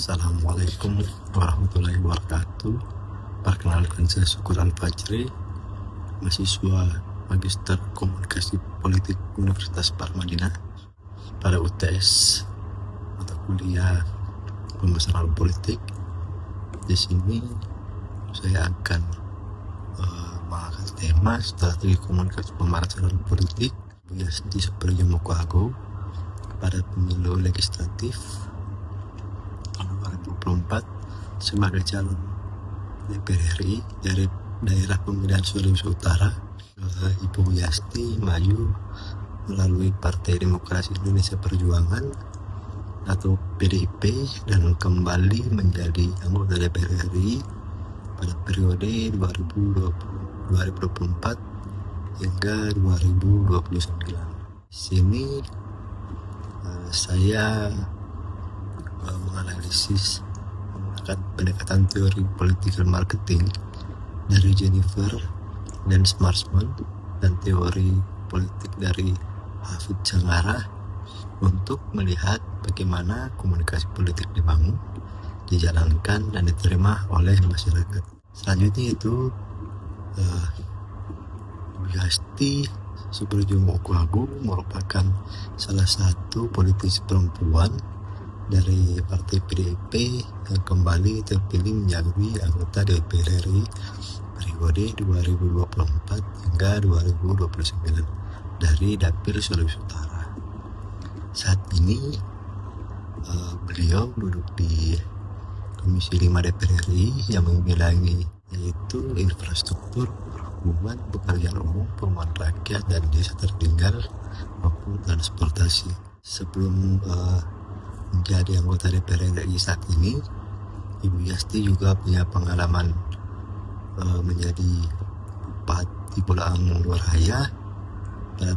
Assalamualaikum warahmatullahi wabarakatuh. Perkenalkan, saya Syukur Al-Fajri, mahasiswa Magister Komunikasi Politik Universitas Parmadina. Pada UTS mata kuliah pemasaran politik, di sini saya akan mengangkat tema strategi komunikasi pemasaran politik di Super Jomoko Agung pada pemilu legislatif tahun 2024 sebagai calon DPR RI dari daerah pemilihan Sulawesi Utara. Ibu Yasti maju melalui Partai Demokrasi Indonesia Perjuangan atau PDIP dan kembali menjadi anggota DPR RI pada periode 2024 hingga 2029. Di sini saya menganalisis menggunakan pendekatan teori political marketing dari Jennifer dan Schwarzman dan teori politik dari Hafid Sanggara untuk melihat bagaimana komunikasi politik dibangun, dijalankan, dan diterima oleh masyarakat. Selanjutnya itu Yasti Supriyomo Agung merupakan salah satu politisi perempuan dari Partai PDIP yang kembali terpilih menjadi anggota DPR RI periode 2024 hingga 2029 dari Dapil Sulawesi Utara. Saat ini beliau duduk di Komisi 5 DPR RI yang membilangi yaitu infrastruktur, perhubungan, pekerjaan umum, perumahan rakyat, dan desa tertinggal maupun transportasi. Sebelum menjadi anggota DPR RI saat ini, Ibu Yasti juga punya pengalaman menjadi Bupati Bolaang Raya pada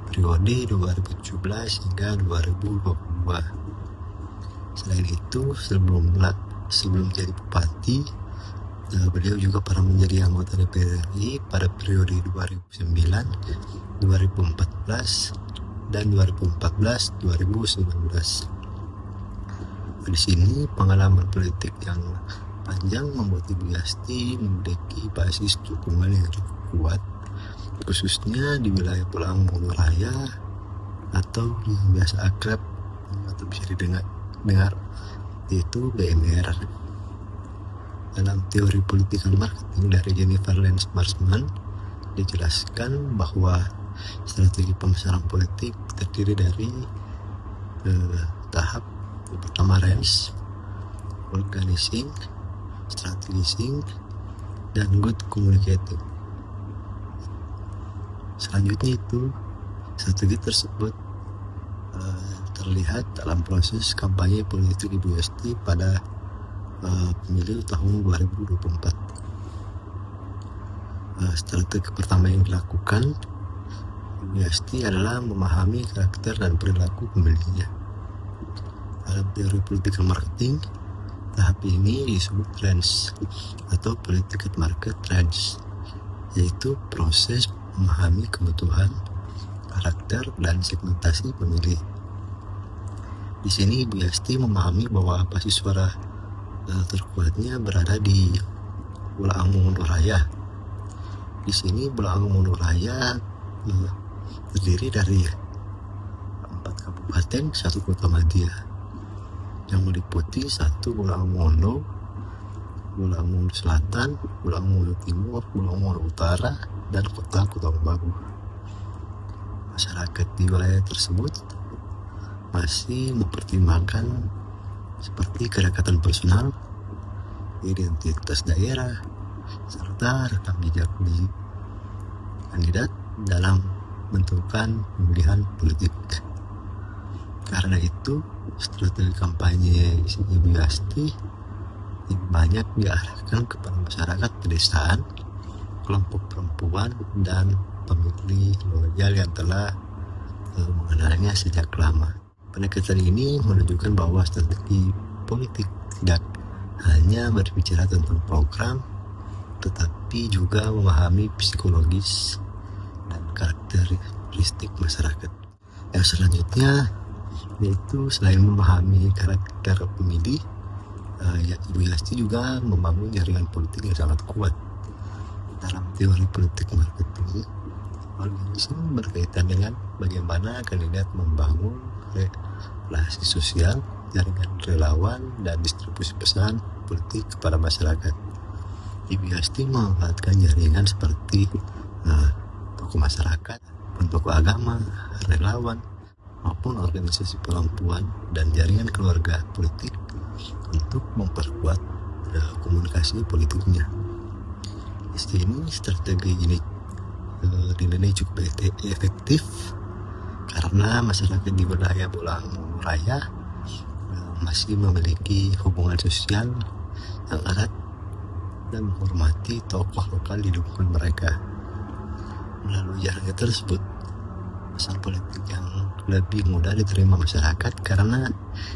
periode 2017 hingga 2022. Selain itu, sebelum jadi bupati, beliau juga pernah menjadi anggota DPR RI pada periode 2009, 2014, dan 2014-2019. Di sini pengalaman politik yang panjang membuat Ibu Yasti memiliki basis dukungan yang cukup kuat, khususnya di wilayah Bolaang Raya atau yang biasa akrab atau bisa didengar yaitu BMR. Dalam teori political marketing dari Jennifer dan Schwarzman dijelaskan bahwa strategi pemasaran politik terdiri dari tahap pertama range, organizing, strategizing, dan good communicating. Selanjutnya itu strategi tersebut terlihat dalam proses kampanye politik Ibu Yasti pada pemilu tahun 2024. Strategi pertama yang dilakukan Ibu Yasti adalah memahami karakter dan perilaku pemilihnya. Dalam teori political marketing, tahap ini disebut trends atau political market trends, yaitu proses memahami kebutuhan, karakter, dan segmentasi pemilih. Di sini Ibu Yasti memahami bahwa basis suara terkuatnya berada di Bolaang Raya. Di sini Bolaang Raya terdiri dari 4 kabupaten, 1 kota madya yang meliputi 1 Bolaang Mongo, Bolaang Mongo Selatan, Bolaang Mongo Timur, Bolaang Mongo Utara, dan kota Bagu. Masyarakat di wilayah tersebut masih mempertimbangkan seperti kedekatan personal, identitas daerah, serta rekam jejak kandidat dalam menentukan pemilihan politik. Karena itu, strategi kampanye Ibu Yasti banyak diarahkan kepada masyarakat pedesaan, kelompok perempuan, dan pemilih loyal yang telah mengenalnya sejak lama. Pendekatan ini menunjukkan bahwa strategi politik tidak hanya berbicara tentang program, tetapi juga memahami psikologis dan karakteristik masyarakat. Yang selanjutnya yaitu selain memahami karakter pemilih, Ibu Yasti juga membangun jaringan politik yang sangat kuat. Dalam teori politik marketing, organisasi berkaitan dengan bagaimana kandidat membangun relasi sosial, jaringan relawan, dan distribusi pesan politik kepada masyarakat. Ibu Yasti memanfaatkan jaringan seperti tokoh masyarakat, tokoh agama, relawan, maupun organisasi perempuan dan jaringan keluarga politik untuk memperkuat komunikasi politiknya. Strategi ini dinilai cukup efektif karena masyarakat di wilayah Bolang Raya masih memiliki hubungan sosial yang erat dan menghormati tokoh lokal di lingkungan mereka. Melalui jaringan tersebut, pesan politik yang lebih mudah diterima masyarakat karena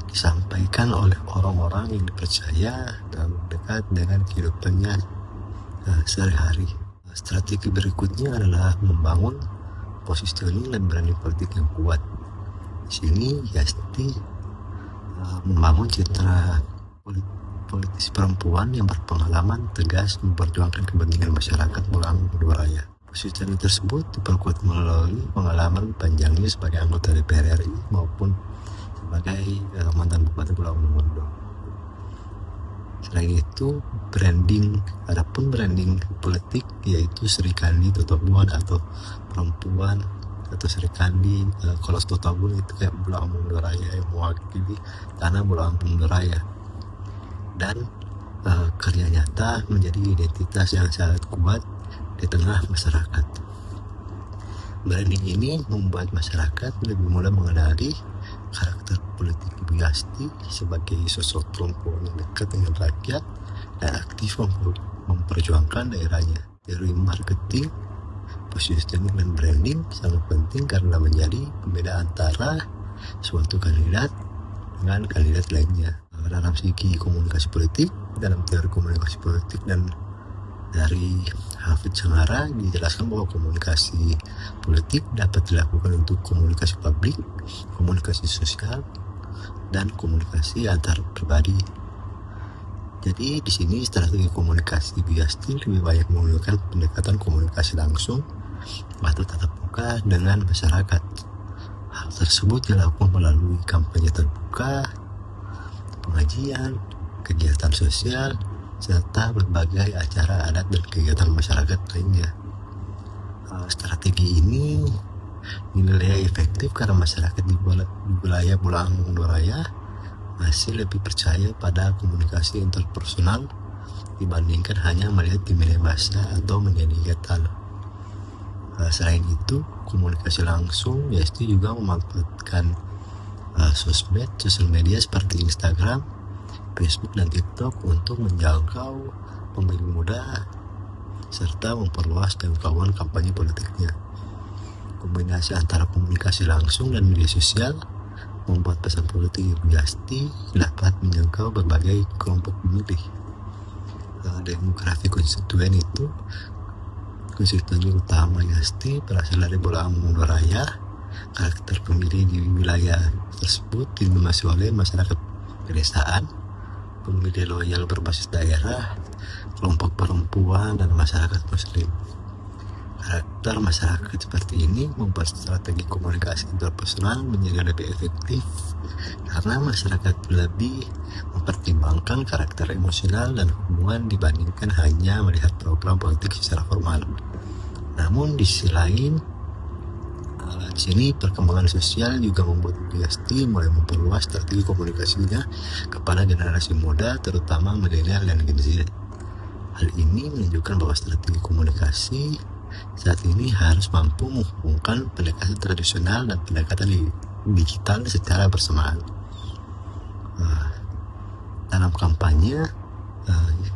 disampaikan oleh orang-orang yang dipercaya dan dekat dengan kehidupannya sehari-hari. Strategi berikutnya adalah membangun positioning dan branding politik yang kuat. Di sini Yasti membangun citra politisi perempuan yang berpengalaman tegas memperjuangkan kepentingan masyarakat Bolang Raya. Positioning tersebut diperkuat melalui pengalaman panjangnya sebagai anggota DPR RI maupun sebagai mantan Bupati Pulau Mondo. Selain itu, adapun branding politik yaitu Sri Kandi Totobuan atau perempuan atau Sri Kandi Kolos Totobuan itu kayak Pulau Mondo Raya yang mewakili tanah Pulau Mondo Raya. Dan karya nyata menjadi identitas yang sangat kuat di tengah masyarakat. Branding ini membuat masyarakat lebih mudah mengenali karakter politik Ibu Yasti sebagai sosok perempuan yang dekat dengan rakyat dan aktif memperjuangkan daerahnya. Teori marketing, positioning, dan branding sangat penting karena menjadi pembeda antara suatu kandidat dengan kandidat lainnya. Dalam segi komunikasi politik, dalam teori komunikasi politik dan dari Hafidz Sangara dijelaskan bahwa komunikasi politik dapat dilakukan untuk komunikasi publik, komunikasi sosial, dan komunikasi antar pribadi. Jadi di sini strategi komunikasi Ibu Yasti lebih banyak menggunakan pendekatan komunikasi langsung atau tatap muka dengan masyarakat. Hal tersebut dilakukan melalui kampanye terbuka, pengajian, kegiatan sosial, serta berbagai acara adat dan kegiatan masyarakat lainnya. Strategi ini dinilai efektif karena masyarakat di wilayah Bolang Raya masih lebih percaya pada komunikasi interpersonal dibandingkan hanya melihat di media massa atau media digital. Selain itu, komunikasi langsung Yasti juga memanfaatkan sosial media seperti Instagram, Facebook, dan TikTok untuk menjangkau pemilih muda serta memperluas jangkauan kampanye politiknya. Kombinasi antara komunikasi langsung dan media sosial membuat pesan politik Ibu Yasti dapat menjangkau berbagai kelompok pemilih. Demografi konstituen utama Yasti berasal dari Bolang Raya. Karakter pemilih di wilayah tersebut didominasi oleh masyarakat pedesaan, pemilih loyal berbasis daerah, kelompok perempuan, dan masyarakat muslim. Karakter masyarakat seperti ini membuat strategi komunikasi interpersonal menjadi lebih efektif karena masyarakat lebih mempertimbangkan karakter emosional dan hubungan dibandingkan hanya melihat program politik secara formal. Namun di sisi lain, di sini perkembangan sosial juga membuat Ibu Yasti mulai memperluas strategi komunikasinya kepada generasi muda, terutama milenial dan Gen Z. Hal ini menunjukkan bahwa strategi komunikasi saat ini harus mampu menghubungkan pendekatan tradisional dan pendekatan digital secara bersamaan. Dalam kampanye,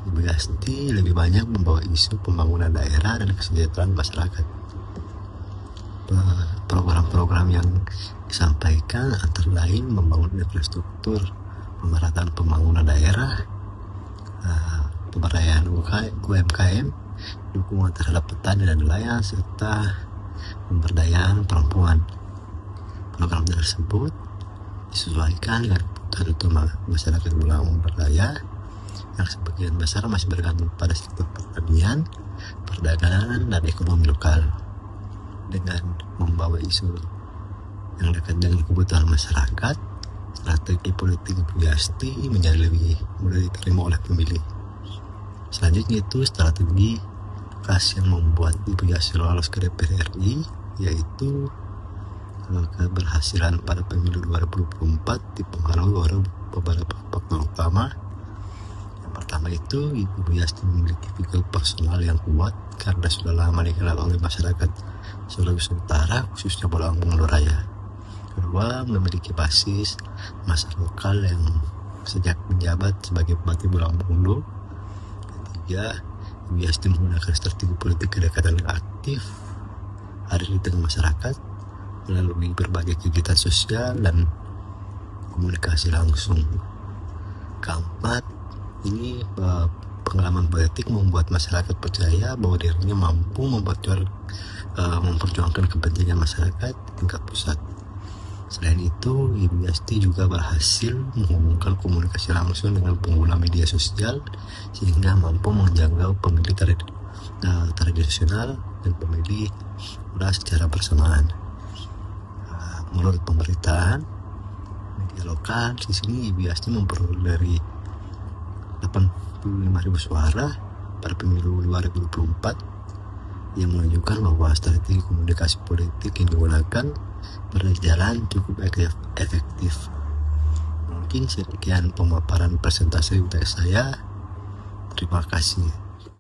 Ibu Yasti lebih banyak membawa isu pembangunan daerah dan kesejahteraan masyarakat. Program-program yang disampaikan antara lain membangun infrastruktur, pemerataan pembangunan daerah, pemberdayaan UMKM, dukungan terhadap petani dan nelayan, serta pemberdayaan perempuan. Program tersebut disesuaikan dengan kebutuhan utama masyarakat Bolang Raya yang sebagian besar masih bergantung pada sektor pertanian, perdagangan, dan ekonomi lokal. Dengan membawa isu yang dekat dengan kebutuhan masyarakat, strategi politik Ibu Yasti menjadi lebih mudah diterima oleh pemilih. Selanjutnya itu strategi khas yang membuat Ibu Yasti lolos ke DPR RI, yaitu keberhasilan pada pemilu 2024 dipengaruhi oleh beberapa faktor utama. Yang pertama itu Ibu Yasti memiliki figur personal yang kuat karena sudah lama dikenal oleh masyarakat Sulawesi Utara, khususnya Lampung Raya. Kedua, memiliki basis masa lokal yang sejak menjabat sebagai Bupati Bulambulu. Ketiga, Ibu Yasti menggunakan strategi politik kedekatan yang aktif hadir di tengah masyarakat melalui berbagai kegiatan sosial dan komunikasi langsung. Keempat, ini pengalaman politik membuat masyarakat percaya bahwa dirinya mampu memperjuangkan kepentingan masyarakat di tingkat pusat. Selain itu, Ibu Yasti juga berhasil menghubungkan komunikasi langsung dengan pengguna media sosial sehingga mampu menjangkau pemilih tradisional dan pemilih muda secara bersamaan. Menurut pemberitaan media lokal, di sini Ibu Yasti memperoleh dari 85.000 suara pada pemilu 2024 yang menunjukkan bahwa strategi komunikasi politik yang digunakan berjalan cukup efektif. Mungkin sekian pemaparan presentasi dari saya. Terima kasih.